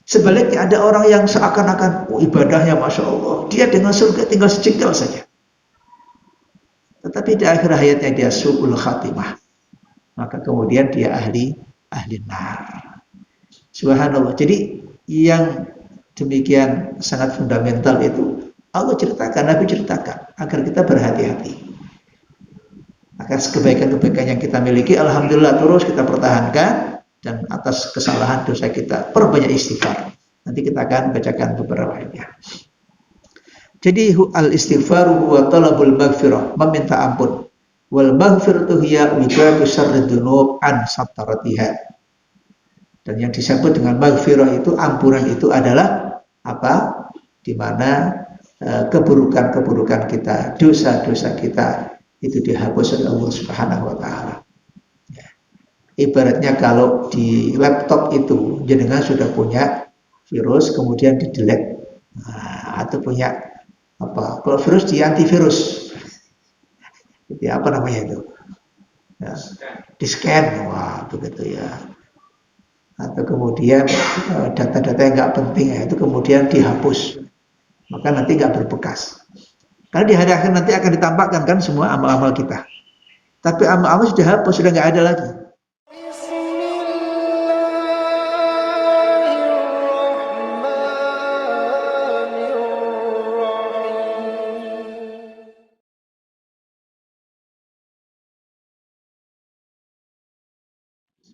Sebaliknya ada orang yang seakan-akan ibadahnya Masya Allah, dia dengan surga tinggal sejengkal saja. Tetapi di akhir hayatnya dia su'ul khatimah. Maka kemudian dia ahli nar. Subhanallah. Jadi yang demikian sangat fundamental itu Allah ceritakan, Nabi ceritakan agar kita berhati-hati. Akan kebaikan-kebaikan yang kita miliki, alhamdulillah terus kita pertahankan, dan atas kesalahan dosa kita perbanyak istighfar. Nanti kita akan bacakan beberapa ayatnya. Jadi al-istighfar huwa talabul maghfirah, meminta ampun. Wal maghfiratu hiya wibatu syarrid dzunub an sataratiha. Dan yang disebut dengan maghfirah itu, ampunan itu adalah apa? Di mana keburukan-keburukan kita, dosa-dosa kita itu dihapus oleh Allah Subhanahu wa taala. Ibaratnya kalau di laptop itu jenengan sudah punya virus kemudian di-delete. Atau punya apa? Kalau virus di antivirus. Jadi apa namanya itu? Ya, di-scan. Wah, begitu ya. Atau kemudian data-data yang nggak penting ya, itu kemudian dihapus. Maka nanti nggak berbekas. Karena di hari akhir nanti akan ditampakkan kan semua amal-amal kita. Tapi amal-amal sudah hapus, sudah nggak ada lagi.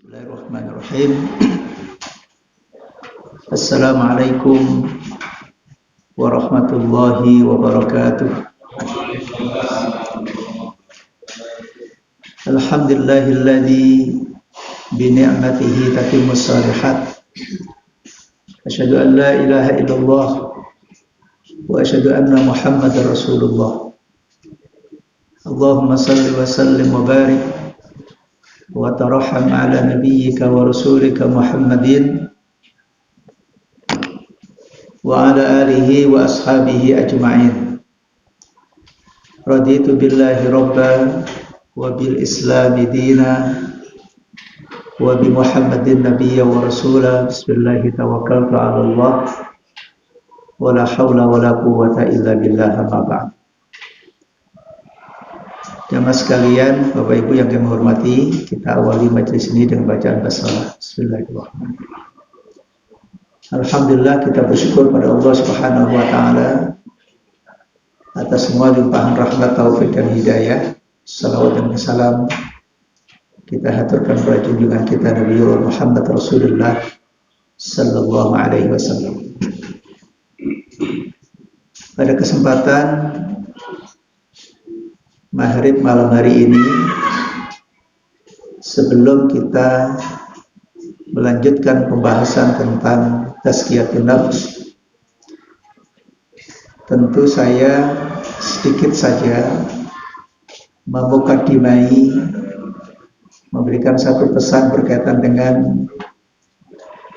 Bismillahirrahmanirrahim. Assalamualaikum warahmatullahi wabarakatuh. Alhamdulillahilladzi bi ni'matihi tatimmus shalihat. Asyhadu an la ilaha illallah wa asyhadu anna Muhammadar Rasulullah. Allahumma salli wa sallim wa barik wa tarahham ala nabiyyika wa rasulika Muhammadin wa ala alihi wa ashabihi ajma'in. Raditu billahi rabban wa bil islami dina wa bi Muhammadin nabiyya wa rasula. Bismillahi tawakkaltu ala Allah wa la hawla wa la quwwata illa billah, amma ba'd. Jamaah sekalian, Bapak Ibu yang kami hormati, kita awali majelis ini dengan bacaan basmalah. Bismillahirrahmanirrahim. Alhamdulillah, kita bersyukur pada Allah Subhanahu wa taala atas semua limpahan rahmat, taufik dan hidayah. Salawat dan salam kita haturkan pada junjungan kita Nabi Muhammad Rasulullah sallallahu alaihi wasallam. Pada kesempatan maghrib malam hari ini, sebelum kita melanjutkan pembahasan tentang tazkiyatun nafs, tentu saya sedikit saja memukadimai, memberikan satu pesan berkaitan dengan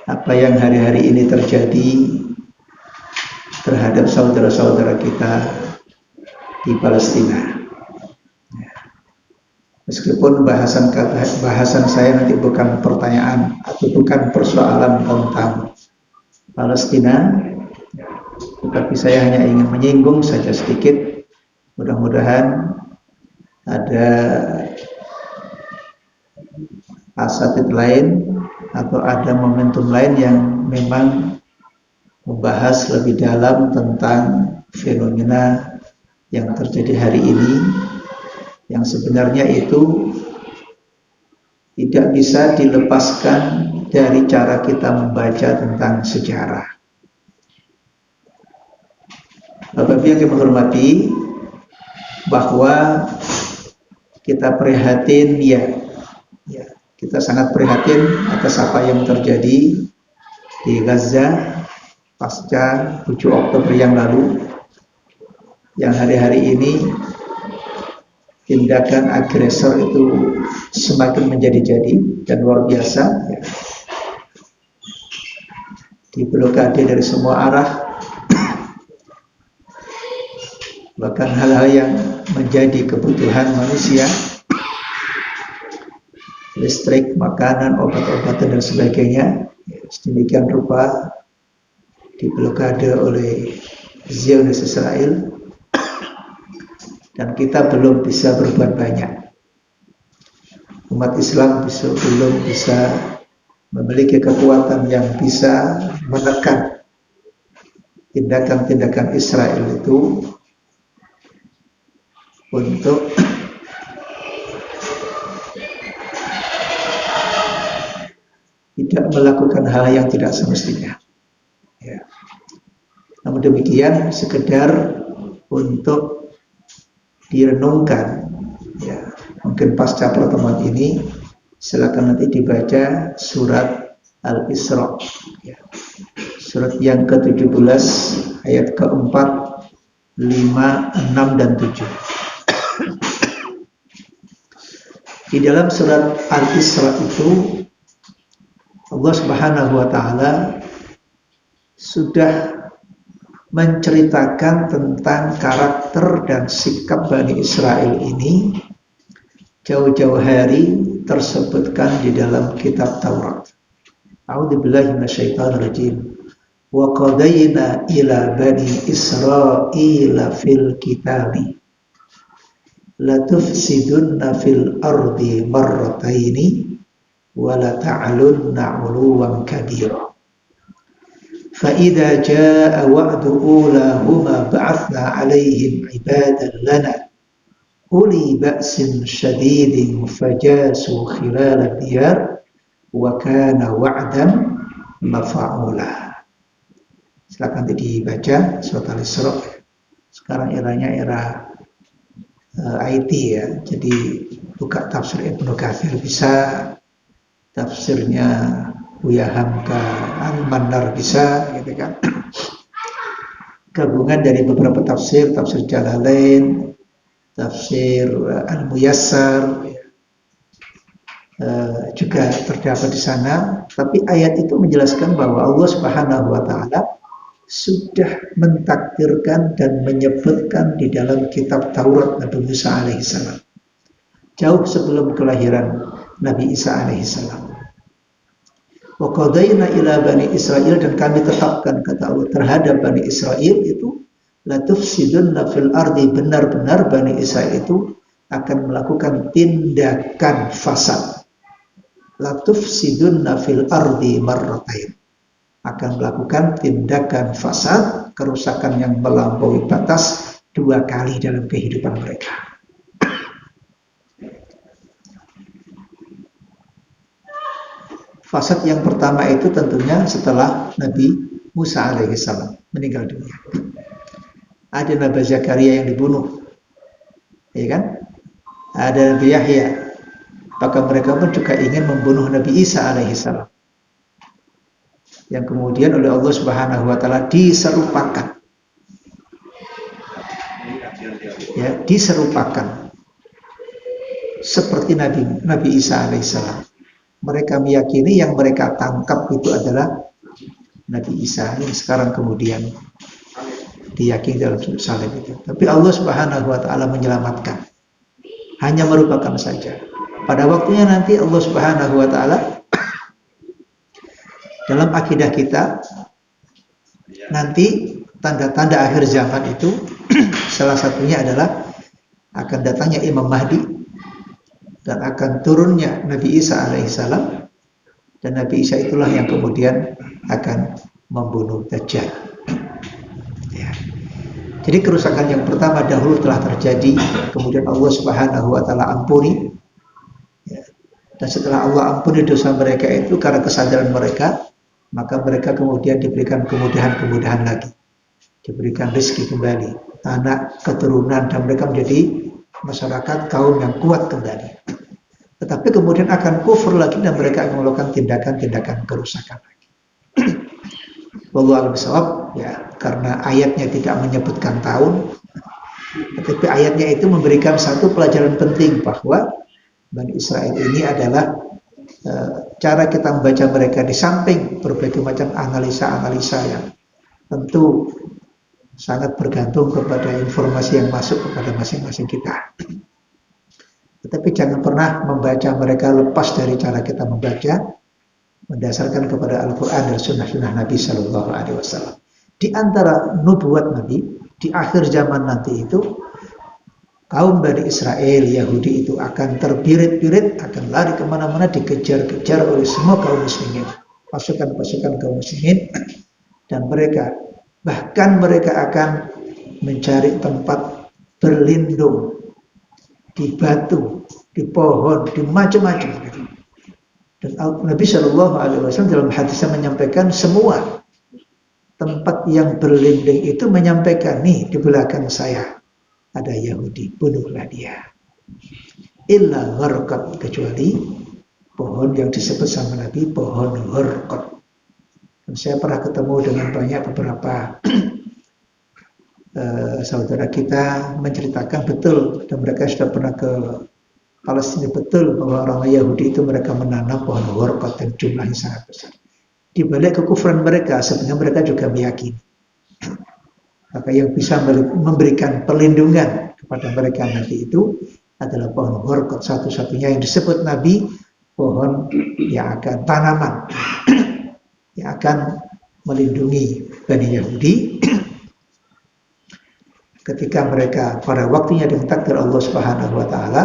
apa yang hari-hari ini terjadi terhadap saudara-saudara kita di Palestina. Meskipun bahasan saya nanti bukan pertanyaan atau bukan persoalan tentang Palestina, tetapi saya hanya ingin menyinggung saja sedikit. Mudah-mudahan ada asatid lain atau ada momentum lain yang memang membahas lebih dalam tentang fenomena yang terjadi hari ini, yang sebenarnya itu tidak bisa dilepaskan dari cara kita membaca tentang sejarah. Bapak-Ibu yang kami hormati, bahwa kita prihatin, ya, kita sangat prihatin atas apa yang terjadi di Gaza pasca 7 Oktober yang lalu, yang hari-hari ini tindakan agresor itu semakin menjadi-jadi dan luar biasa, ya. Diblokade dari semua arah, bahkan hal-hal yang menjadi kebutuhan manusia, listrik, makanan, obat-obatan dan sebagainya, sedemikian rupa diblokade oleh Zionis Israel, dan kita belum bisa berbuat banyak. Umat Islam belum bisa memiliki kekuatan yang bisa menekan tindakan-tindakan Israel itu untuk tidak melakukan hal yang tidak semestinya. Ya. Namun demikian, sekedar untuk direnungkan, ya, mungkin pasca pertemuan ini silakan nanti dibaca surat Al-Isra, ya. Surat yang ke-17 ayat ke-4, 5, 6, dan 7. Di dalam surat Al-Isra itu Allah Subhanahu wa taala sudah menceritakan tentang karakter dan sikap Bani Israel ini jauh-jauh hari tersebutkan di dalam kitab Taurat. A'udzubillahi minasyaitonirrajim. Wa qadayna ila bani Israila fil kitabi la tufsidunna fil ardi marrataini wa la ta'alunna 'uluwan kabira. Fa idza jaa wa'du ulahuma ba'athna 'alaihim 'ibadan lana uli ba'sin syadidin fajasu khilal ad-diyar wa kana wa'dan mafa'ula. Silakan dibaca surat Al-Isra. Sekarang eranya era IT ya. Jadi buka tafsir Ibnu Katsir bisa, tafsirnya Buya Hamka Al-Manar bisa, gitu kan. Gabungan dari beberapa tafsir, tafsir Jalalain, tafsir Al-Muyassar, juga terdapat di sana. Tapi ayat itu menjelaskan bahwa Allah Subhanahu wa taala sudah mentakdirkan dan menyebutkan di dalam kitab Taurat Nabi Musa alaihissalam, jauh sebelum kelahiran Nabi Isa alaihissalam. Wa qadayna ila bani Israil, dan kami tetapkan, kata Allah, terhadap Bani Israil itu la tufsidunna fil ardi, benar-benar Bani Israil itu akan melakukan tindakan fasad. La tufsidunna fil ardi marratain, akan melakukan tindakan fasad, kerusakan yang melampaui batas 2 kali dalam kehidupan mereka. Fasad yang pertama itu tentunya setelah Nabi Musa alaihissalam meninggal dunia. Ada Nabi Zakaria yang dibunuh, ya kan? Ada Nabi Yahya. Maka mereka pun juga ingin membunuh Nabi Isa alaihissalam, yang kemudian oleh Allah Subhanahu wa taala diserupakan. Ya, diserupakan seperti Nabi Isa alaihissalam. Mereka meyakini yang mereka tangkap itu adalah Nabi Isa yang sekarang kemudian diyakini dalam salib itu. Tapi Allah Subhanahu wa taala menyelamatkan. Hanya merupakan saja. Pada waktunya nanti Allah Subhanahu wa taala, dalam akidah kita, nanti tanda-tanda akhir zaman itu salah satunya adalah akan datangnya Imam Mahdi dan akan turunnya Nabi Isa alaihissalam, dan Nabi Isa itulah yang kemudian akan membunuh Dajjal. Ya. Jadi kerusakan yang pertama dahulu telah terjadi, kemudian Allah Subhanahu wa taala ampuni. Ya. Dan setelah Allah ampuni dosa mereka itu karena kesadaran mereka, maka mereka kemudian diberikan kemudahan-kemudahan lagi, diberikan rezeki kembali, anak, keturunan, dan mereka menjadi masyarakat kaum yang kuat kembali. Tetapi kemudian akan kufur lagi dan mereka akan melakukan tindakan-tindakan kerusakan lagi. Wallahu a'lam bishawab, ya, karena ayatnya tidak menyebutkan tahun, tetapi ayatnya itu memberikan satu pelajaran penting bahwa Bani Israel ini adalah cara kita membaca mereka, di samping berbagai macam analisa-analisa yang tentu sangat bergantung kepada informasi yang masuk kepada masing-masing kita. Tetapi jangan pernah membaca mereka lepas dari cara kita membaca, mendasarkan kepada Al-Quran dan Sunnah-Sunnah Nabi Sallallahu Alaihi Wasallam. Di antara nubuat Nabi di akhir zaman nanti itu, kaum Bani Israel Yahudi itu akan terbirit-birit, akan lari kemana-mana, dikejar-kejar oleh semua kaum muslimin, pasukan-pasukan kaum muslimin, dan bahkan mereka akan mencari tempat berlindung di batu, di pohon, di macam-macam. Dan Nabi Shallallahu Alaihi Wasallam dalam hadisnya menyampaikan semua tempat yang berlindung itu, menyampaikan, nih di belakang saya ada Yahudi, bunuhlah dia. Illa gharqad, kecuali pohon yang disebut sama Nabi, pohon gharqad. Dan saya pernah ketemu dengan banyak beberapa saudara kita menceritakan betul, dan mereka sudah pernah ke Palestina, betul bahwa orang Yahudi itu mereka menanam pohon gharqad dan jumlahnya sangat besar. Di balik kekufuran mereka, sebenarnya mereka juga meyakini maka yang bisa memberikan perlindungan kepada mereka nanti itu adalah pohon gharqad, satu-satunya yang disebut Nabi, pohon yang akan tanaman yang akan melindungi Bani Yahudi ketika mereka pada waktunya dengan takdir Allah Subhanahu wa taala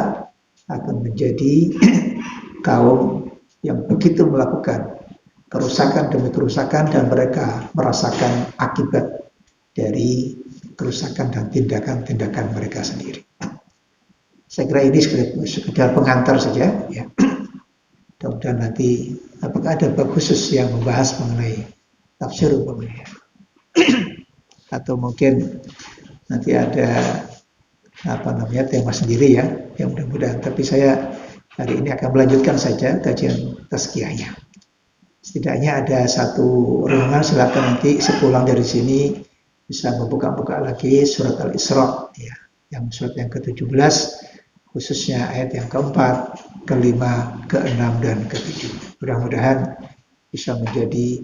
akan menjadi kaum yang begitu melakukan kerusakan demi kerusakan, dan mereka merasakan akibat dari kerusakan dan tindakan-tindakan mereka sendiri. Saya kira ini sekedar pengantar saja, ya. Mudah-mudahan nanti apakah ada bab khusus yang membahas mengenai tafsir umpamanya, atau mungkin nanti ada tema sendiri, ya, yang mudah-mudahan. Tapi saya hari ini akan melanjutkan saja kajian tazkiyahnya. Setidaknya ada satu renungan, silakan nanti sepulang dari sini bisa membuka-buka lagi surat Al-Isra, ya, yang surat yang ke-17, khususnya ayat yang keempat, kelima, keenam, dan ketujuh. Mudah-mudahan bisa menjadi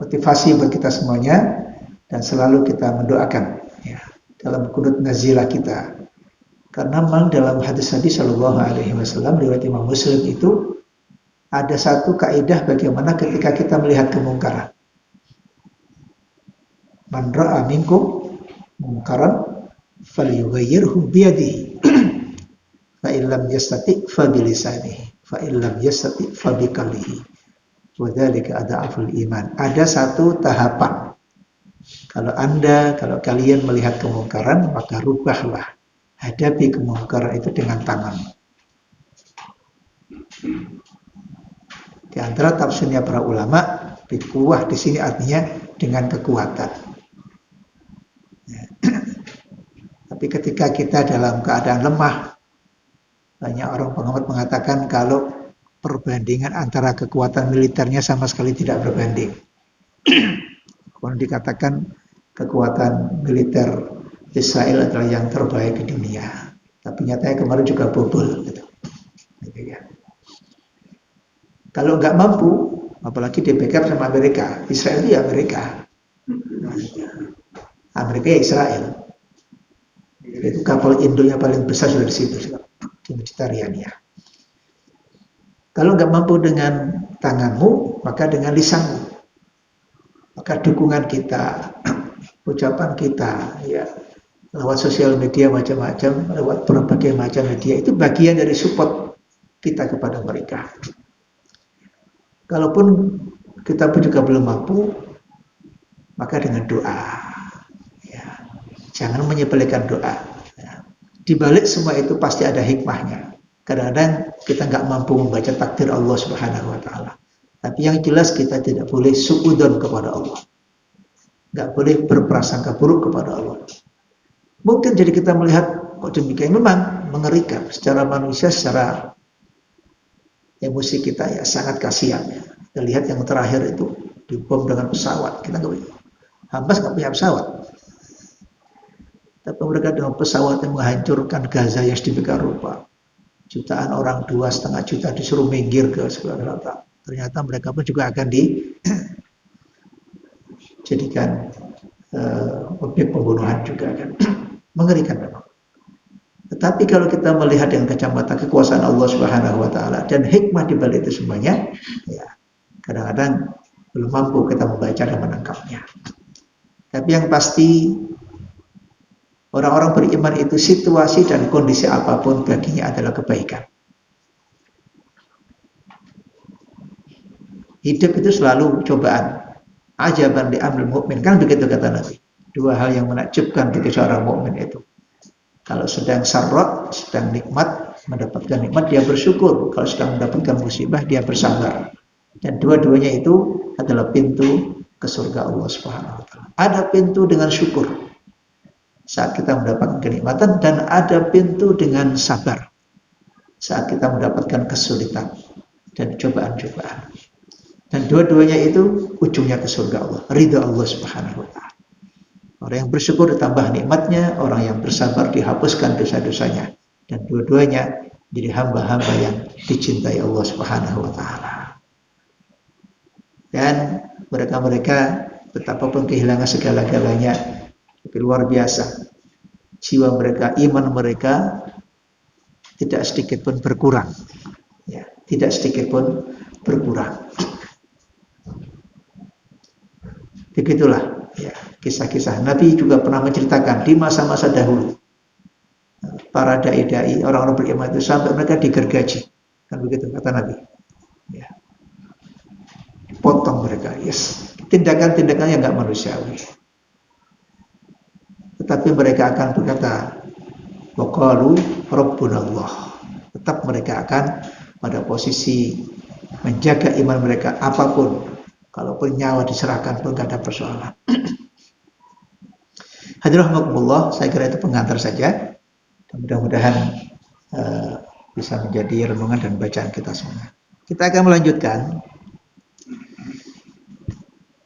motivasi buat kita semuanya, dan selalu kita mendoakan, ya, dalam qunut nazilah kita. Karena memang dalam hadis-hadis Shallallahu Alaihi Wasallam riwayat Imam Muslim itu ada satu kaidah bagaimana ketika kita melihat kemungkaran. Man ra'a minkum munkaran falyughayyirhu biyadihi fa in lam yastati' fa bilisanihi fa in lam yastati' fa biqalbihi wa dzalika adhaful iman. Ada satu tahapan. Kalau kalian melihat kemungkaran, maka rubahlah, hadapi kemungkaran itu dengan tangan. Di antara tafsirnya para ulama, bikuwah di sini artinya dengan kekuatan. Ya. Tapi ketika kita dalam keadaan lemah, banyak orang pengamat mengatakan kalau perbandingan antara kekuatan militernya sama sekali tidak berbanding. Kalau dikatakan kekuatan militer Israel adalah yang terbaik di dunia, tapi nyatanya kemarin juga bobol, gitu ya. Kalau nggak mampu, apalagi di backup sama Amerika, Israel itu ya Amerika ya Israel. Itu kapal Indonya paling besar sudah di situ, di Mediterania. Kalau nggak mampu dengan tanganmu, maka dengan lisanmu. Maka dukungan kita, ucapan kita, ya, lewat sosial media macam-macam, lewat berbagai macam media, itu bagian dari support kita kepada mereka. Kalaupun kita pun juga belum mampu, maka dengan doa, ya, jangan menyepelekan doa. Ya. Di balik semua itu pasti ada hikmahnya. Kadang-kadang kita nggak mampu membaca takdir Allah Subhanahu Wa Taala, tapi yang jelas kita tidak boleh suudzon kepada Allah, nggak boleh berprasangka buruk kepada Allah. Mungkin jadi kita melihat kok demikian, memang mengerikan secara manusia, secara emosi kita ya sangat kasihan. Kita lihat yang terakhir itu dibom dengan pesawat. Kita nggak punya, Hamas nggak punya pesawat, tapi mereka dengan pesawat yang menghancurkan Gaza yang sedemikian rupa. Jutaan orang, 2,5 juta disuruh minggir ke sebelah selatan. Ternyata mereka pun juga akan dijadikan objek pembunuhan juga, kan. Mengerikan memang. Tetapi kalau kita melihat dengan kacamata kekuasaan Allah Subhanahu Wa Taala dan hikmah di balik itu semuanya, ya, kadang-kadang belum mampu kita membaca dan menangkapnya. Tapi yang pasti orang-orang beriman itu situasi dan kondisi apapun baginya adalah kebaikan. Hidup itu selalu cobaan. Ajaban li amril mukmin, kan begitu kata Nabi. Dua hal yang menakjubkan bagi seorang mukmin itu. Kalau sedang sarra, sedang nikmat, mendapatkan nikmat dia bersyukur. Kalau sedang mendapatkan musibah dia bersabar. Dan dua-duanya itu adalah pintu ke surga Allah Subhanahu wa taala. Ada pintu dengan syukur saat kita mendapatkan kenikmatan, dan ada pintu dengan sabar saat kita mendapatkan kesulitan dan cobaan-cobaan. Dan dua-duanya itu ujungnya ke surga Allah, ridha Allah Subhanahu wa taala. Orang yang bersyukur ditambah nikmatnya, orang yang bersabar dihapuskan dosa-dosanya. Dan dua-duanya jadi hamba-hamba yang dicintai Allah Subhanahu wa taala. Dan mereka-mereka betapapun kehilangan segala-galanya, tapi luar biasa. Jiwa mereka, iman mereka tidak sedikit pun berkurang. Ya, tidak sedikit pun berkurang. Begitulah ya, kisah-kisah. Nabi juga pernah menceritakan di masa-masa dahulu para dai-dai, orang-orang beriman itu sampai mereka digergaji, kan begitu kata Nabi ya. Potong mereka, yes. Tindakan-tindakan yang nggak manusiawi. Tetapi mereka akan berkata waqalu rabbunallah. Tetap mereka akan pada posisi menjaga iman mereka apapun. Kalaupun nyawa diserahkan pun gak ada persoalan. Hadirin rahimakumullah, saya kira itu pengantar saja. Mudah-mudahan bisa menjadi renungan dan bacaan kita semua. Kita akan melanjutkan.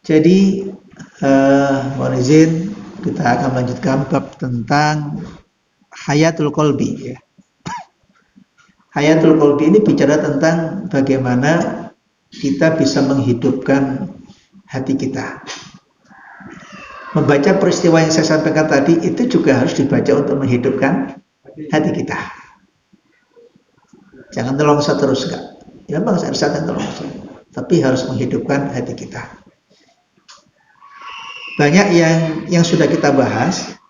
Jadi mohon izin, kita akan melanjutkan bab tentang hayatul qalbi ya. Hayatul qalbi ini bicara tentang bagaimana kita bisa menghidupkan hati kita. Membaca peristiwa yang saya sampaikan tadi itu juga harus dibaca untuk menghidupkan hati kita. Jangan nelongso terus, enggak. Ya memang harus nelongso, tapi harus menghidupkan hati kita. Banyak yang sudah kita bahas.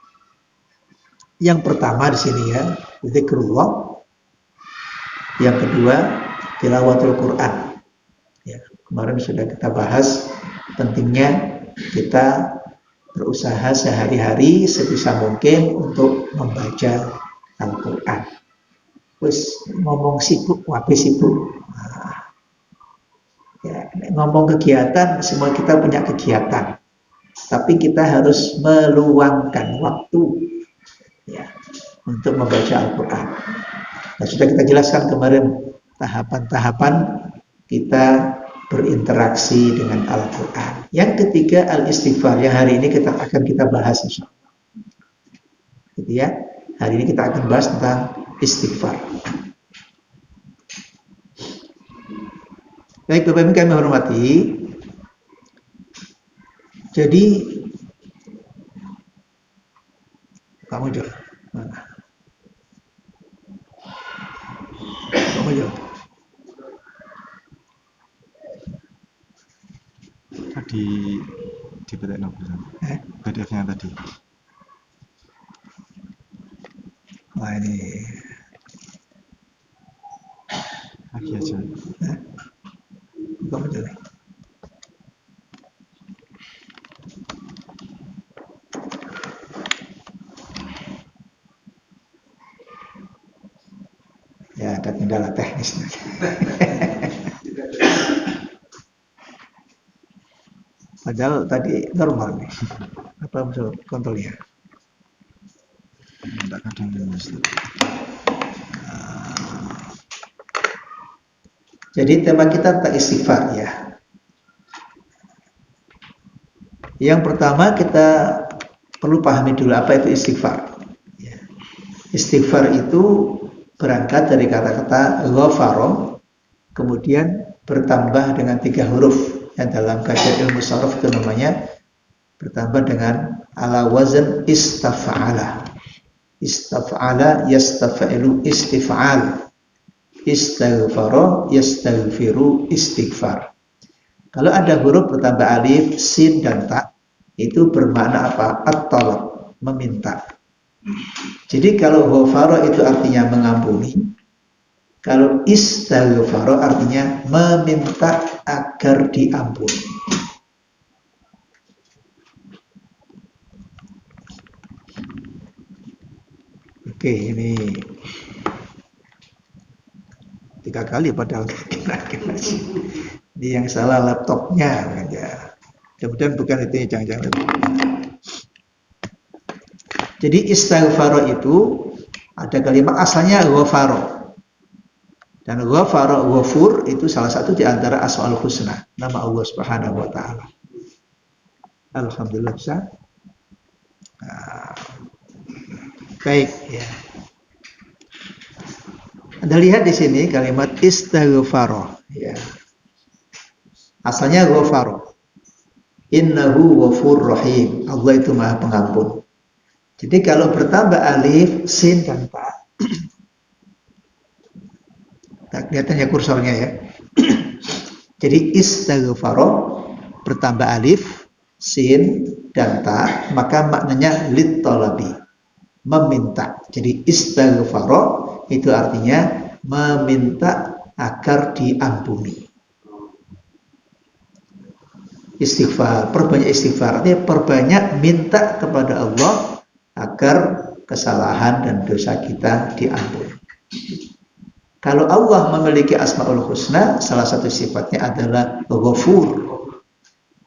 Yang pertama di sini ya, zikrullah. Yang kedua, tilawatul Quran. Ya, kemarin sudah kita bahas pentingnya kita berusaha sehari-hari sebisa mungkin untuk membaca Al-Quran. Terus ngomong sibuk, wabih sibuk. Ya, ngomong kegiatan, semua kita punya kegiatan. Tapi kita harus meluangkan waktu ya, untuk membaca Al-Quran. Nah, sudah kita jelaskan kemarin tahapan-tahapan kita berinteraksi dengan Al-Quran. Yang ketiga al-istighfar, yang hari ini akan kita bahas insyaallah. Gitu ya. Hari ini kita akan bahas tentang istighfar. Baik Bapak Ibu kami hormati. Jadi kamu jauh mana? Kamu jauh. Tadi di PTN PDF-nya tadi. Wah ini Lagi aja. Kamu jauh. Ya ada kendala teknis. Padahal tadi normal nih. Apa maksud kontrolnya? Tidak kadang Jadi tema kita tentang istighfar ya. Yang pertama kita perlu pahami dulu apa itu istighfar. Ya. Istighfar itu berangkat dari kata-kata ghafara, kemudian bertambah dengan 3 huruf yang dalam kajian ilmu sharaf itu namanya bertambah dengan ala wazn istaf'ala. Istaf'ala yastaf'ilu istif'al. Istaghfara yastaghfiru istighfar. Kalau ada huruf bertambah alif, sin dan ta, itu bermakna apa? At-talab, meminta. Jadi kalau ghafara itu artinya mengampuni, kalau istaghfara artinya meminta agar diampuni. Oke, ini 3 kali padahal kira-kira sih. Ini yang salah laptopnya ya. Kemudian bukan itu, jangan-jangan. Jadi istighfar itu ada kalimat asalnya ghafara. Dan ghafara, ghafur itu salah satu di antara asmaul husna, nama Allah Subhanahu wa taala. Alhamdulillah bisa. Nah, baik ya. Anda lihat di sini kalimat istighfar ya. Asalnya ghafara. Innahu ghafur rahim. Allah itu Maha Pengampun. Jadi kalau bertambah alif, sin dan ta. Nah, kelihatannya kursornya ya. Jadi istighfar bertambah alif, sin dan ta, maka maknanya lit talabi, meminta. Jadi istighfar itu artinya meminta agar diampuni. Istighfar, perbanyak istighfar, artinya perbanyak minta kepada Allah agar kesalahan dan dosa kita diampuni. Kalau Allah memiliki asmaul husna, salah satu sifatnya adalah ghafur,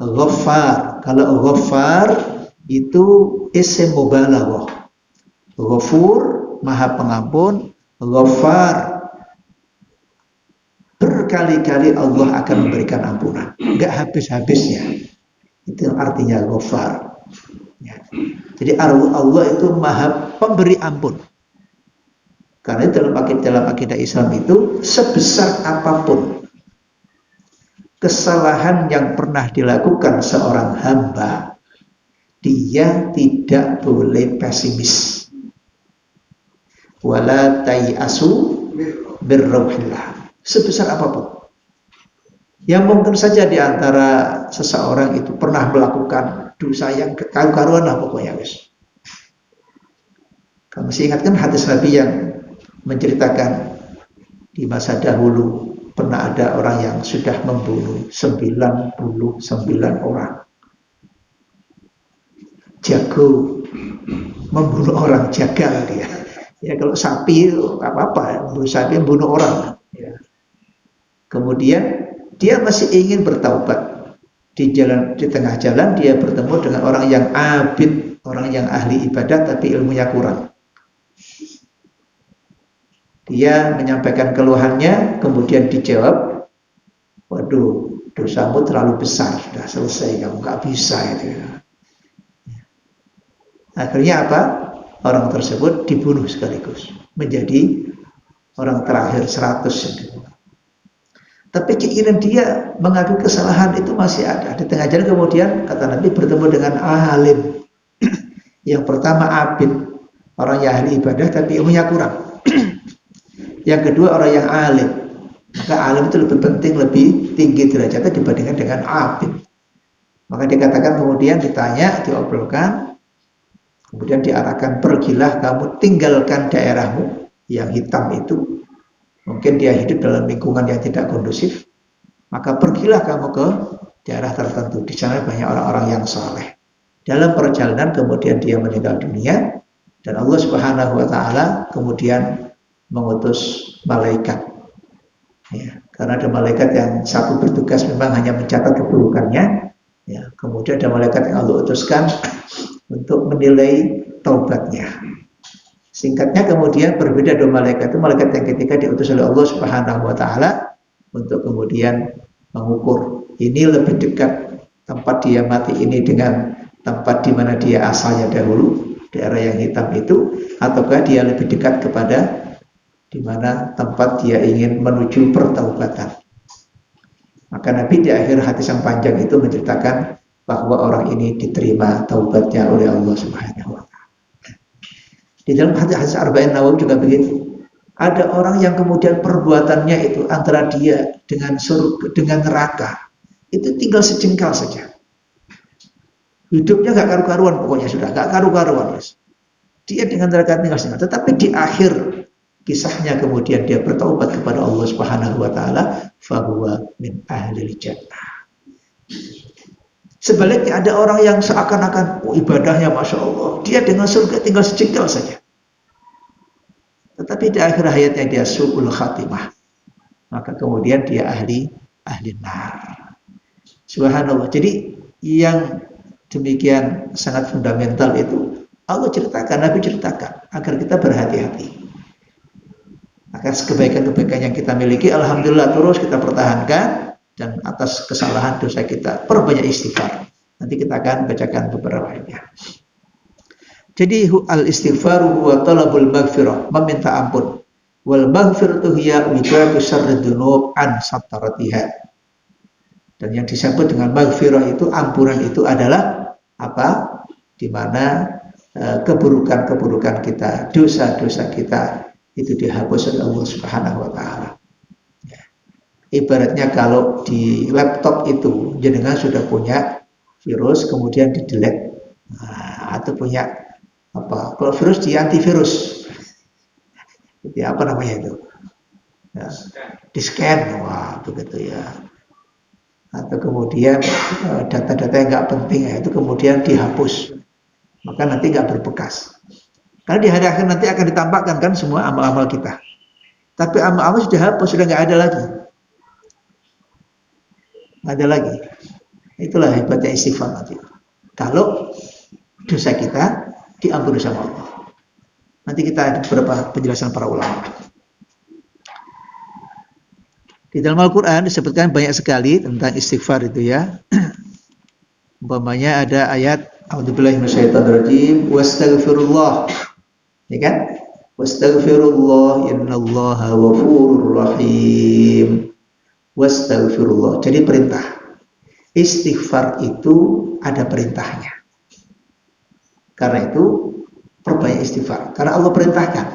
ghaffar. Kalau ghaffar itu isim mubalaghah. Ghafur, Maha Pengampun, ghaffar, berkali-kali Allah akan memberikan ampunan, nggak habis-habisnya. Itu artinya ghaffar. Ya. Jadi Allah itu Maha Pemberi ampun. Karena dalam akidah Islam itu sebesar apapun kesalahan yang pernah dilakukan seorang hamba, dia tidak boleh pesimis. Wala tayasu birrauhillah. Sebesar apapun. Yang mungkin saja di antara seseorang itu pernah melakukan dosa yang karu-karuan lah pokoknya wis. Kamu masih ingat kan hadis Nabi yang menceritakan di masa dahulu pernah ada orang yang sudah membunuh 99 orang. Jago membunuh orang, jagal dia. Ya kalau sapi itu apa-apa, membunuh sapi membunuh orang. Ya. Kemudian dia masih ingin bertaubat. Di tengah jalan dia bertemu dengan orang yang abid, orang yang ahli ibadah tapi ilmunya kurang. Dia menyampaikan keluhannya, kemudian dijawab, waduh, dosamu terlalu besar, sudah selesai, kamu nggak bisa itu. Akhirnya apa? Orang tersebut dibunuh sekaligus, menjadi orang terakhir 100. Tapi keinginan dia mengakui kesalahan itu masih ada. Di tengah jalan kemudian kata Nabi bertemu dengan alim. Yang pertama abid, orang yang ahli ibadah tapi ilmunya kurang. Yang kedua orang yang alim. Maka alim itu lebih penting, lebih tinggi derajatnya dibandingkan dengan abid. Maka dikatakan kemudian ditanya, diobrolkan, kemudian diarahkan, pergilah kamu tinggalkan daerahmu yang hitam itu. Mungkin dia hidup dalam lingkungan yang tidak kondusif, maka pergilah kamu ke daerah tertentu. Di sana banyak orang-orang yang saleh. Dalam perjalanan kemudian dia meninggal dunia, dan Allah Subhanahu wa taala kemudian mengutus malaikat. Ya, karena ada malaikat yang satu bertugas memang hanya mencatat keburukannya. Ya, kemudian ada malaikat yang Allah utuskan untuk menilai taubatnya. Singkatnya kemudian berbeda dua malaikat itu, malaikat yang ketika diutus oleh Allah Subhanahu wa taala untuk kemudian mengukur ini lebih dekat tempat dia mati ini dengan tempat di mana dia asalnya dahulu, daerah yang hitam itu, ataukah dia lebih dekat kepada di mana tempat dia ingin menuju pertaubatan. Maka Nabi di akhir hadis yang panjang itu menceritakan bahwa orang ini diterima taubatnya oleh Allah Subhanahu wa taala. Di dalam hadis Arba'in Nawawi juga begitu. Ada orang yang kemudian perbuatannya itu antara dia dengan surga, dengan neraka itu tinggal sejengkal saja. Hidupnya nggak karu-karuan, pokoknya sudah nggak karu-karuan. Dia dengan derajat tinggal sejengkal. Tetapi di akhir kisahnya kemudian dia bertaubat kepada Allah Subhanahu wa taala, fahuwa min ahlil jannah. Sebaliknya ada orang yang seakan-akan ibadahnya Masya Allah, dia dengan surga tinggal sejengkal saja. Tetapi di akhir hayatnya dia su'ul khatimah. Maka kemudian dia ahli nar. Subhanallah. Jadi yang demikian sangat fundamental itu Allah ceritakan, Nabi ceritakan agar kita berhati-hati. Agar kebaikan-kebaikan yang kita miliki, alhamdulillah terus kita pertahankan. Dan atas kesalahan dosa kita perbanyak istighfar. Nanti kita akan bacakan beberapanya. Jadi al-istighfaru huwa talabul maghfirah, meminta ampun. Wal maghfiratu hiya wibatu syarri dzunub an sataratiha. Dan yang disebut dengan maghfirah itu, ampunan itu adalah apa? Di mana keburukan-keburukan kita, dosa-dosa kita itu dihapus oleh Allah Subhanahu wa taala. Ibaratnya kalau di laptop itu jenengan sudah punya virus kemudian di delete, atau punya apa, kalau virus di antivirus itu apa namanya itu ya, di scan, wah begitu ya, atau kemudian data-data yang nggak penting ya, itu kemudian dihapus, maka nanti nggak berbekas, karena di hari akhir nanti akan ditampakkan kan semua amal-amal kita, tapi amal-amal sudah hapus, sudah nggak ada lagi. Ada lagi. Itulah hebatnya istighfar nanti. Kalau dosa kita diampuni sama Allah. Nanti kita ada beberapa penjelasan para ulama. Di dalam Al-Quran disebutkan banyak sekali tentang istighfar itu ya. Umpamanya ada ayat A'udzubillahi minasyaitonirrajim wastaghfirullah. Ya kan? Wastaghfirullah innallaha ghafurur rahim. Wastaghfirullah. Jadi perintah. Istighfar itu ada perintahnya. Karena itu perbanyak istighfar. Karena Allah perintahkan.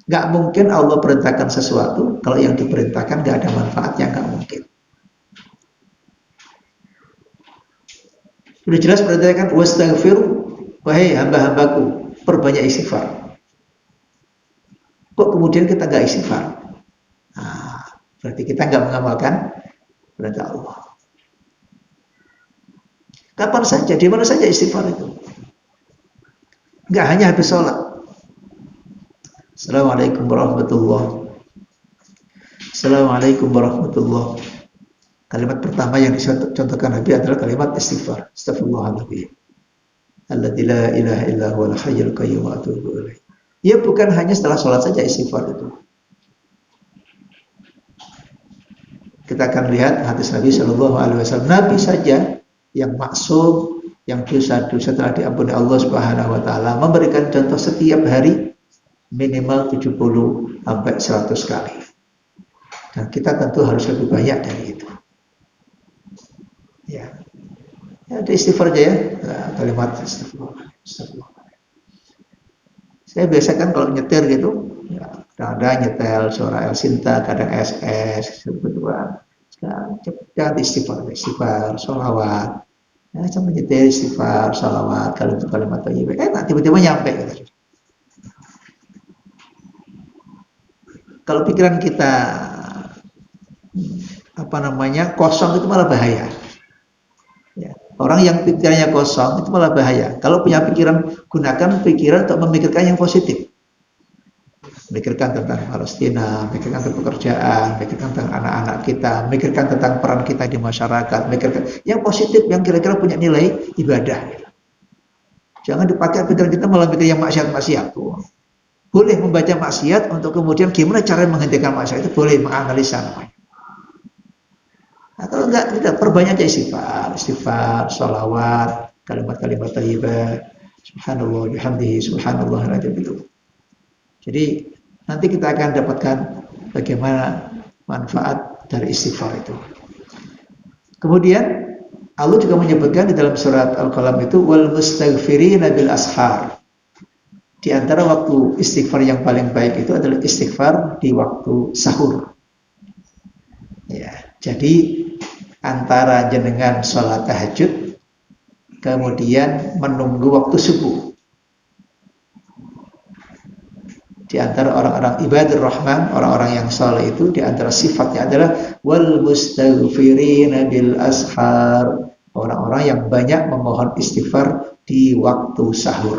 Gak mungkin Allah perintahkan sesuatu kalau yang diperintahkan gak ada manfaatnya, gak mungkin. Sudah jelas perintahkan wastaghfir, wahai hamba-hambaku, perbanyak istighfar. Kok kemudian kita gak istighfar? Berarti kita nggak mengamalkan perintah Allah. Kapan saja, di mana saja istighfar itu. Nggak hanya habis sholat. Assalamualaikum warahmatullahi. Assalamualaikum warahmatullahi. Kalimat pertama yang dicontohkan Nabi adalah kalimat istighfar. Astagfirullahaladzim. Alladzi la ilaha illa huwal hayyul qayyum wa atubu ilaih. Ya bukan hanya setelah sholat saja istighfar itu. Kita akan lihat hadis Nabi Shallallahu Alaihi Wasallam. Nabi saja yang maksum, yang dosa-dosa telah diampuni Allah Subhanahu Wa Taala, memberikan contoh setiap hari minimal 70 sampai 100 kali. Dan kita tentu harus lebih banyak dari itu. Ya, ada istighfar aja ya, kalimat istighfar. Saya biasa kan kalau nyetir gitu, ya, kadang-kadang nyetel suara El Sinta, kadang SS, berdua. Jangan istighfar, sholawat. Ya, sampai nyetir istighfar, sholawat, kalimat thayyibah. Tiba-tiba nyampe. Gitu. Kalau pikiran kita kosong itu malah bahaya. Ya. Orang yang pikirannya kosong itu malah bahaya. Kalau punya pikiran, gunakan pikiran untuk memikirkan yang positif. Mikirkan tentang Palestina, mikirkan tentang pekerjaan, mikirkan tentang anak-anak kita, mikirkan tentang peran kita di masyarakat, mikirkan yang positif, yang kira-kira punya nilai ibadah. Jangan dipakai pikiran kita malah mikir yang maksiat-maksiat. Boleh membaca maksiat untuk kemudian gimana cara menghentikan maksiat itu, boleh menganalisa namanya. Nah, kalau enggak, kita perbanyak aja istighfar, sholawat, kalimat-kalimat thayyibah, subhanallah, bihamdihi, subhanallah, itu. Jadi nanti kita akan dapatkan bagaimana manfaat dari istighfar itu. Kemudian Allah juga menyebutkan di dalam surat Al-Qalam itu wal mustaghfirina bil ashar. Di antara waktu istighfar yang paling baik itu adalah istighfar di waktu sahur. Ya, jadi antara jenengan sholat tahajud kemudian menunggu waktu subuh. Di antara orang-orang ibadur rahman, orang-orang yang saleh itu di antara sifatnya adalah wal mustaghfirina bil ashar, orang-orang yang banyak memohon istighfar di waktu sahur.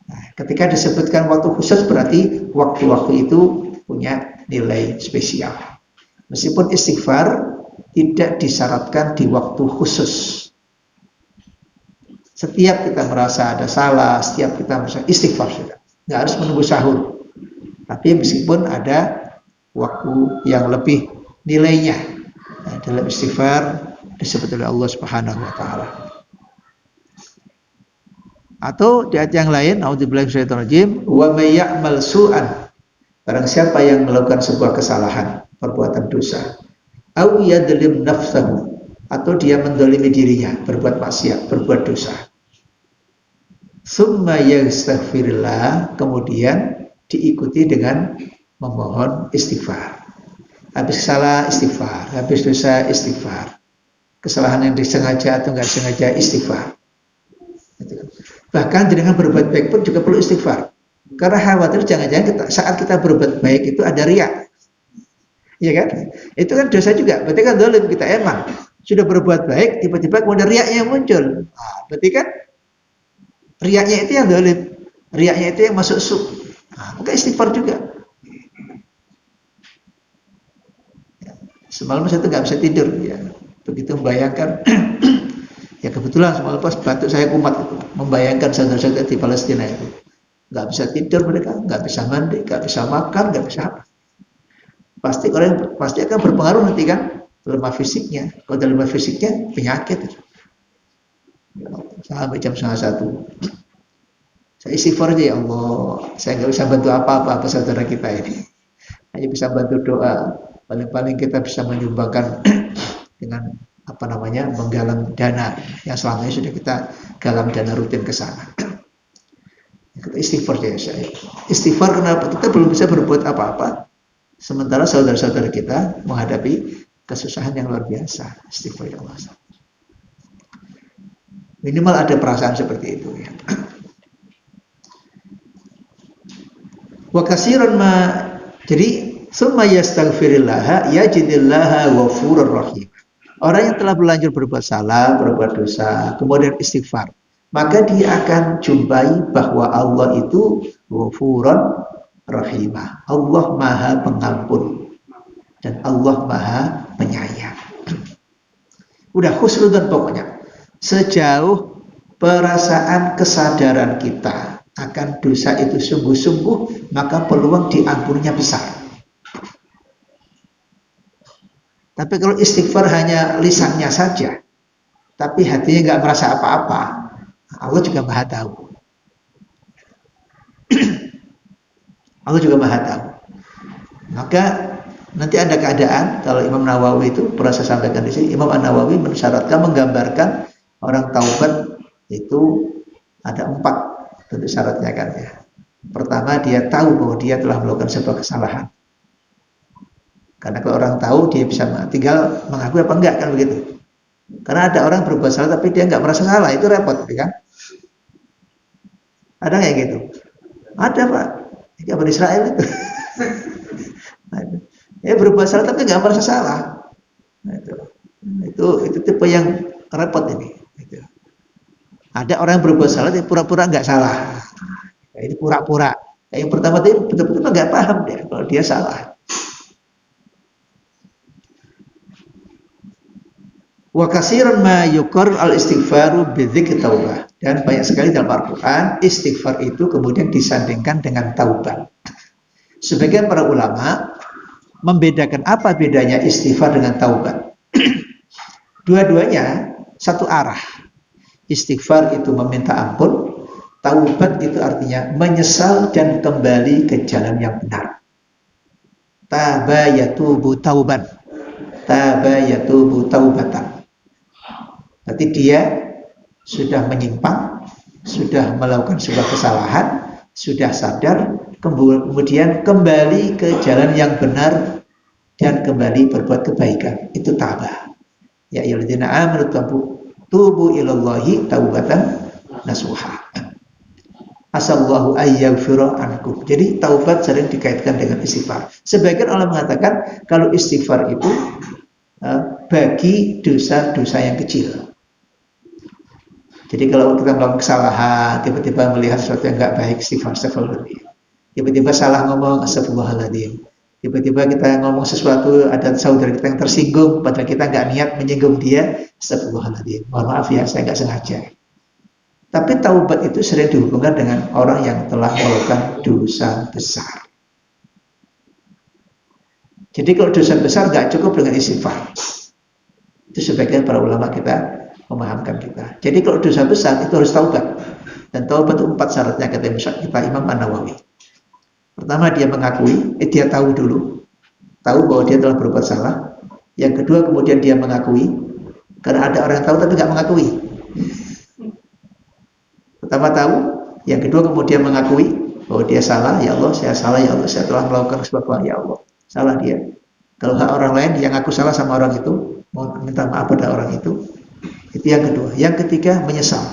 Nah, ketika disebutkan waktu khusus berarti waktu-waktu itu punya nilai spesial. Meskipun istighfar tidak disyaratkan di waktu khusus. Setiap kita merasa ada salah, setiap kita merasa istighfar sudah. Nggak harus menunggu sahur. Tapi meskipun ada waktu yang lebih nilainya. Nah, dalam istighfar disebut oleh Allah Subhanahu wa taala. Atau di ayat yang lain, a'udzubillahi minasyaitonir rajim, wa may ya'mal su'an. Barang siapa yang melakukan sebuah kesalahan, perbuatan dosa, au yadlim nafsahu, atau dia mendolimi dirinya, berbuat maksiat, berbuat dosa. Summa yastaghfirullah, kemudian diikuti dengan memohon istighfar. Habis salah istighfar, habis dosa istighfar. Kesalahan yang disengaja atau enggak sengaja istighfar. Bahkan dengan berbuat baik pun juga perlu istighfar. Karena khawatir jangan-jangan saat kita berbuat baik itu ada riya. Iya kan? Itu kan dosa juga. Berarti kan zalim kita emang sudah berbuat baik, tiba-tiba kemudian riyanya muncul. Nah, berarti kan riyanya itu yang zalim, riyanya itu yang masuk sub. Nah, maka istighfar juga. Semalam saya tuh nggak bisa tidur, ya. Begitu membayangkan, ya kebetulan semalam pas batuk saya kumat itu, membayangkan saudara-saudara di Palestina itu, nggak bisa tidur mereka, nggak bisa mandi, nggak bisa makan, nggak bisa apa. Pasti orang pasti akan berpengaruh nanti kan, lemah fisiknya. Kalau ada lemah fisiknya, penyakit. Sampai jam 12:30. Saya istighfar aja, ya Allah, saya nggak bisa bantu apa-apa saudara kita ini. Hanya bisa bantu doa. Paling-paling kita bisa menyumbangkan dengan menggalang dana yang selama ini sudah kita galang dana rutin ke sana. Kita istighfar ya saya. Istighfar kenapa? Kita belum bisa berbuat apa-apa. Sementara saudara-saudara kita menghadapi kesusahan yang luar biasa. Istighfar ya Allah. Minimal ada perasaan seperti itu ya. Wa katsiran ma, jadi summa yastaghfirullah yajidillaha ghafurur rahim. Orang yang telah berlanjur berbuat salah, berbuat dosa, kemudian istighfar, maka dia akan jumpai bahwa Allah itu ghafurur rahimah. Allah Maha Pengampun dan Allah Maha Penyayang. Udah khusnudzon pokoknya. Sejauh perasaan kesadaran kita akan dosa itu sungguh-sungguh, maka peluang diampuninya besar. Tapi kalau istighfar hanya lisannya saja, tapi hatinya nggak merasa apa-apa, Allah juga Maha tahu. Allah juga Maha tahu. Maka nanti ada keadaan, kalau Imam Nawawi itu pernah saya sampaikan di sini, Imam Nawawi mensyaratkan, menggambarkan orang taubat itu ada 4 tentu syaratnya kan ya. Pertama, dia tahu bahwa dia telah melakukan sebuah kesalahan. Karena kalau orang tahu, dia bisa tinggal mengakui apa enggak kan begitu. Karena ada orang berbuat salah tapi dia enggak merasa salah, itu repot kan. Ada kayak gitu? Ada Pak, kabar Israel itu. Ya berbuat salah tapi enggak merasa salah. Nah, itu tipe yang repot ini. Gitu. Ada orang yang berbuat salah tapi pura-pura enggak salah. Nah, ini pura-pura. Yang pertama tadi betul-betul enggak paham dia kalau dia salah. Wa katsiran ma yuqarr al-istighfaru bi dzikri taubah. Dan banyak sekali dalam Al-Qur'an istighfar itu kemudian disandingkan dengan taubat. Sebagian para ulama membedakan apa bedanya istighfar dengan taubat. Dua-duanya satu arah. Istighfar itu meminta ampun, taubat itu artinya menyesal dan kembali ke jalan yang benar. Taba yatubu tauban. Taba yatubu taubatan. Berarti dia sudah menyimpang, sudah melakukan sebuah kesalahan, sudah sadar, kemudian kembali ke jalan yang benar dan kembali berbuat kebaikan. Itu tabah. Ya ayyuhalladzina amanu tubu ilallahi taubatan nasuha. Asallahu ayyaghfira ankum. Jadi taubat sering dikaitkan dengan istighfar. Sebagian orang mengatakan kalau istighfar itu bagi dosa-dosa yang kecil. Jadi kalau kita melakukan kesalahan, tiba-tiba melihat sesuatu yang enggak baik, istighfar, astagfirullahaladzim. Tiba-tiba salah ngomong, astagfirullahaladzim. Tiba-tiba kita ngomong sesuatu, ada saudara kita yang tersinggung, padahal kita nggak niat menyinggung dia, astagfirullahaladzim. Mohon maaf ya, saya nggak sengaja. Tapi taubat itu sering dihubungkan dengan orang yang telah melakukan dosa besar. Jadi kalau dosa besar nggak cukup dengan istighfar. Itu sebagian para ulama kita memahamkan kita. Jadi kalau dosa besar itu harus taubat. Dan taubat itu 4 syaratnya kata Imam An-Nawawi. Pertama dia mengakui, dia tahu dulu. Tahu bahwa dia telah berbuat salah. Yang kedua kemudian dia mengakui. Karena ada orang yang tahu tapi nggak mengakui. Pertama tahu, yang kedua kemudian mengakui bahwa dia salah, ya Allah, saya salah, ya Allah, saya telah melakukan sesuatu, ya Allah, salah dia. Kalau hak orang lain yang aku salah sama orang itu, mau minta maaf pada orang itu yang kedua. Yang ketiga menyesal,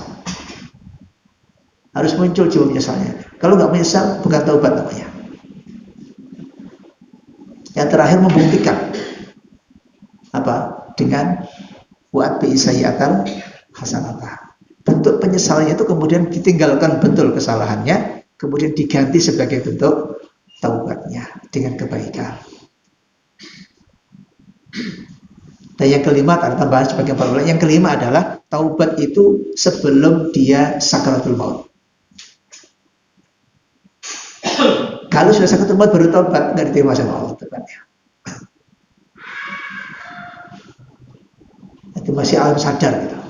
harus muncul jiwa menyesalnya. Kalau nggak menyesal, bukan taubat namanya. Yang terakhir membuktikan apa? Dengan wa'at bi sayyi'atan hasanatah. Bentuk penyesalannya itu kemudian ditinggalkan betul kesalahannya, kemudian diganti sebagai bentuk taubatnya dengan kebaikan. Dan yang kelima, ada tambahan sebagai para yang kelima adalah taubat itu sebelum dia sakaratul maut. Kalau sudah sakaratul maut baru taubat, nggak diterima sama Allah taubatnya. Itu masih alam sadar gitu.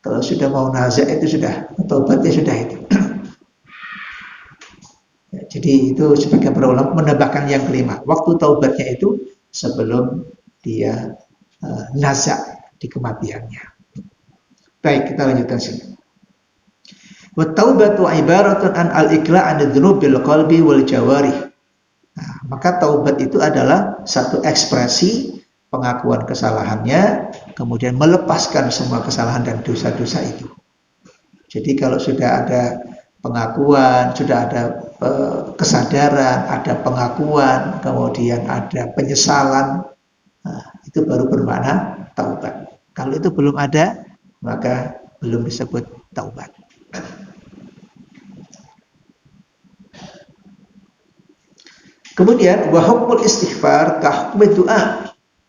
Kalau sudah mau nazak itu sudah, taubatnya sudah itu. Ya, jadi itu sebagai para ulama menambahkan yang kelima. Waktu taubatnya itu sebelum dia nazak di kematiannya. Baik, kita lanjutkan sini. Wa taubatu ibaratun an al-iqla' an dzunubil qalbi wal jawarih. Nah, maka taubat itu adalah satu ekspresi pengakuan kesalahannya, kemudian melepaskan semua kesalahan dan dosa-dosa itu. Jadi kalau sudah ada pengakuan, sudah ada kesadaran, ada pengakuan, kemudian ada penyesalan, nah, itu baru bermakna taubat. Kalau itu belum ada, maka belum disebut taubat. Kemudian wa hukmul istighfar ka hukmi du'a.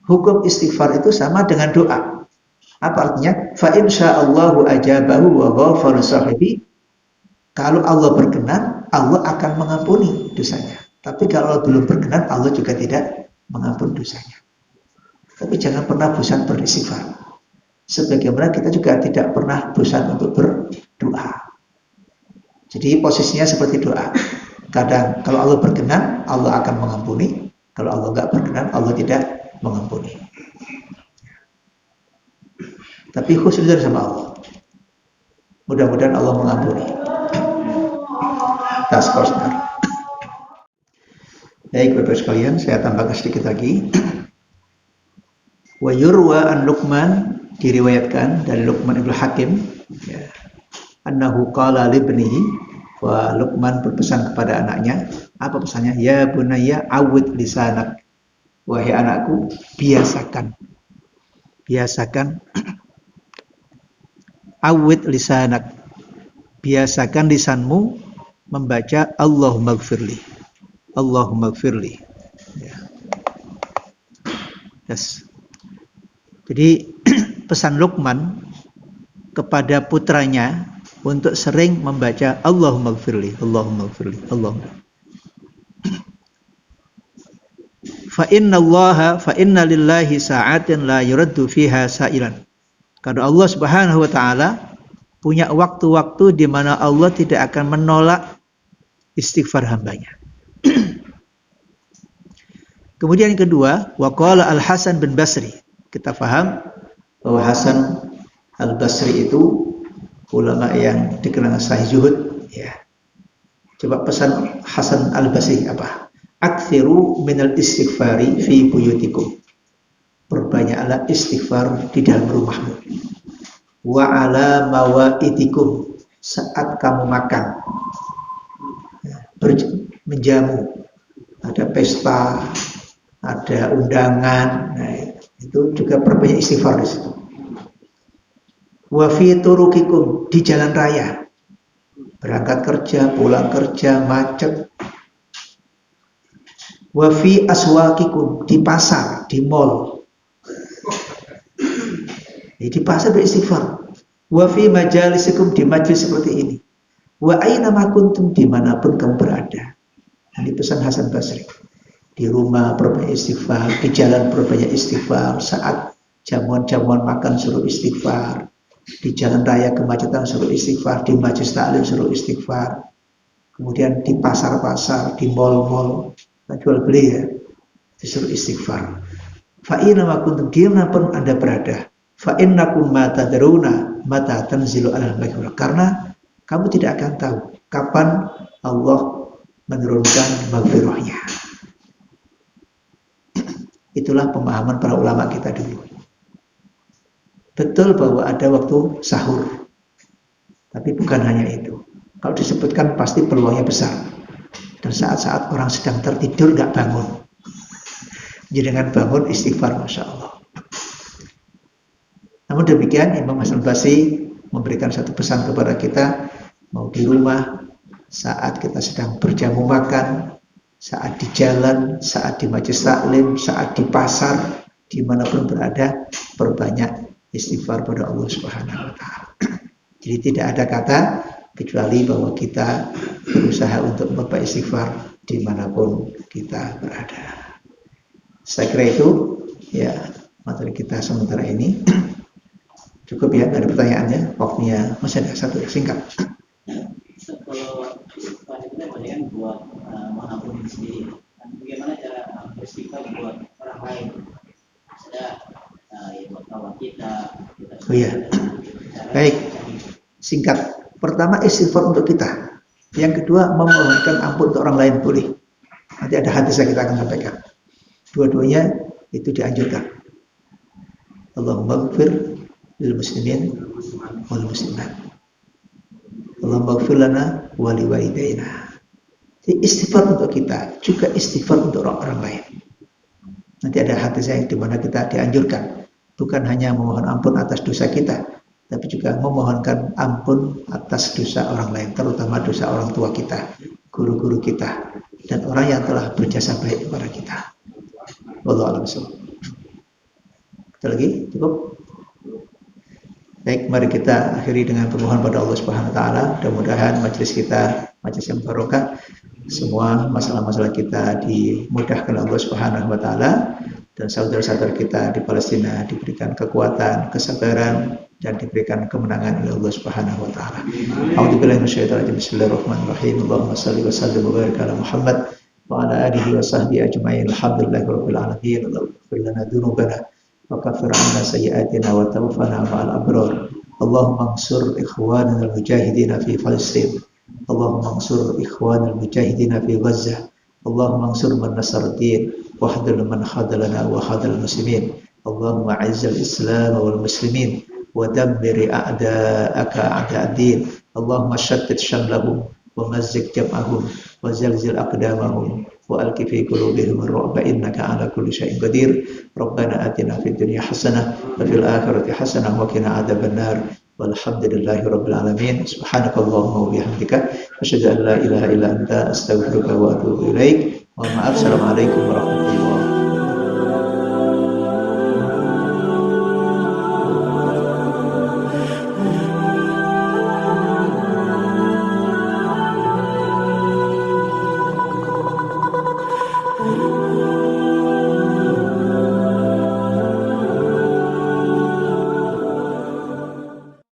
Hukum istighfar itu sama dengan doa. Apa artinya? Fa insyaallahu ajabahu wa ghafara sahibi. Kalau Allah berkenan, Allah akan mengampuni dosanya. Tapi kalau belum berkenan, Allah juga tidak mengampuni dosanya. Tapi jangan pernah bosan beristighfar. Sebagaimana kita juga tidak pernah bosan untuk berdoa. Jadi posisinya seperti doa. Kadang kalau Allah berkenan, Allah akan mengampuni. Kalau Allah nggak berkenan, Allah tidak mengampuni. Tapi khusus sama Allah. Mudah-mudahan Allah mengampuni. Tas korsner. Baik Bapak sekalian, saya tambahkan sedikit lagi. Wa yurwa an Luqman, diriwayatkan dari Luqman Ibnu Hakim, ya, annahu qala li ibnihi, wa Luqman berpesan kepada anaknya. Apa pesannya? Ya bunayya awid lisanak. Wahai anakku, biasakan awid lisanak, biasakan lisanmu membaca Allahumma gfirli, Allahumma gfirli. Ya. Yes. Jadi pesan Luqman kepada putranya untuk sering membaca Allahumma gfirli, Allahumma gfirli, Allahumma. Fa inna lillahi sa'atin la yuraddu fiha sa'ilan. Karena Allah Subhanahu wa taala punya waktu-waktu di mana Allah tidak akan menolak istighfar hambanya. Kemudian yang kedua, wa qala Al-Hasan bin Basri. Kita paham bahwa Hasan Al-Basri itu ulama yang dikenal sahih zuhud, ya. Coba pesan Hasan Al-Basri apa? Aktsiru minal istighfari fi buyutikum. perbanyaklah istighfar di dalam rumahmu. Wa ala mawaidikum, saat kamu makan, menjamu, ada pesta, ada undangan, nah, itu juga perbanyak istighfar di situ. Wa fi turukikum, di jalan raya, berangkat kerja, pulang kerja, macet. Wa fi aswakikum, di pasar, di mall. Di pasar beristighfar. Wa fi majalisikum, di majlis seperti ini. Wa aina ma kuntum, dimanapun kamu berada. Ini pesan Hasan Basri. Di rumah perbanyak istighfar, di jalan perbanyak istighfar, saat jamuan-jamuan makan suruh istighfar, di jalan raya kemacetan suruh istighfar, di majlis taklim suruh istighfar, kemudian di pasar-pasar, di mal-mal, jual beli ya, disuruh istighfar. Fa inna ma kuntum, dimanapun Anda berada, fa innakum ma tadruna mata tanzilu alal maghfirah, karena kamu tidak akan tahu kapan Allah menurunkan maghfirahnya. Itulah pemahaman para ulama kita dulu. Betul bahwa ada waktu sahur, tapi bukan hanya itu. Kalau disebutkan pasti peluangnya besar. Dan saat-saat orang sedang tertidur nggak bangun, jadi dengan bangun istighfar, masya Allah. Namun demikian, Imam Hasan Basri memberikan satu pesan kepada kita, mau di rumah, saat kita sedang berjamu makan, saat di jalan, saat di majelis taklim, saat di pasar, dimanapun berada, perbanyak istighfar pada Allah Subhanahu wa Ta'ala. Jadi tidak ada kata kecuali bahwa kita berusaha untuk memperbanyak istighfar dimanapun kita berada. Saya kira itu ya materi kita sementara ini. Cukup ya, nggak ada pertanyaannya. Waktunya masih ada satu singkat. Kalau istighfar itu kan buat mengampuni diri sendiri. Bagaimana cara beristighfar buat orang lain? Sudah ya buat kawan kita. Oh iya. Baik. Singkat. Pertama istighfar untuk kita. Yang kedua memohonkan ampun untuk orang lain boleh. Nanti ada hadis yang kita akan sampaikan. Dua-duanya itu dianjurkan. Allahumma ighfir lil muslimin wal muslimat. Allahumma ighfir lana wa liwalidayna. Jadi istighfar untuk kita, juga istighfar untuk orang lain. Nanti ada hadis yang dimana kita dianjurkan bukan hanya memohon ampun atas dosa kita, tapi juga memohonkan ampun atas dosa orang lain, terutama dosa orang tua kita, guru-guru kita, dan orang yang telah berjasa baik kepada kita. Wallahu a'lam bishawab. Kita lagi cukup. Baik, mari kita akhiri dengan permohonan pada Allah Subhanahu wa taala. Mudah-mudahan majelis kita majelis yang barokah. Semua masalah-masalah kita dimudahkan oleh Allah Subhanahu wa taala, dan saudara-saudara kita di Palestina diberikan kekuatan, kesabaran, dan diberikan kemenangan oleh Allah Subhanahu wa taala. A'udzubillahi minasyaitonir rajim. Bismillahirrahmanirrahim. Allahumma shalli wa sallim wa barik ala Muhammad wa ala alihi wa sahbihi ajma'in. Alhamdulillahirabbil alamin. Allahumma ighfir lana dzunubana wa kaffir 'anna sayyi'atina wa tawaffana ma'al abrar. Allahumma ansur ikhwanana al-mujahidin fi Palestin. Allahumma ansur ikhwanal mujahidin fi Gaza. Allahumma ansur man nasar din wahdul man khadalana wa khadal muslimin. Allahumma a'izzal islam wal muslimin wa dammir a'da'aka a'da'ad-din. Allahumma shattit shamlahum wa mazzik jam'ahum wa zalzil aqdamahum wa alqi fi qulubihim ar-ru'ba innaka 'ala kulli syai'in qadir. Rabbana atina fid dunya hasanah wa fil akhirati hasanah wa qina adzabannar. Walhamdulillahi rabbil alamin. Subhanakallahumma wa bihamdika asyhadu an la ilaha illa anta astaghfiruka wa atubu ilaik. Mohon maaf. Assalamualaikum warahmatullahi wabarakatuh.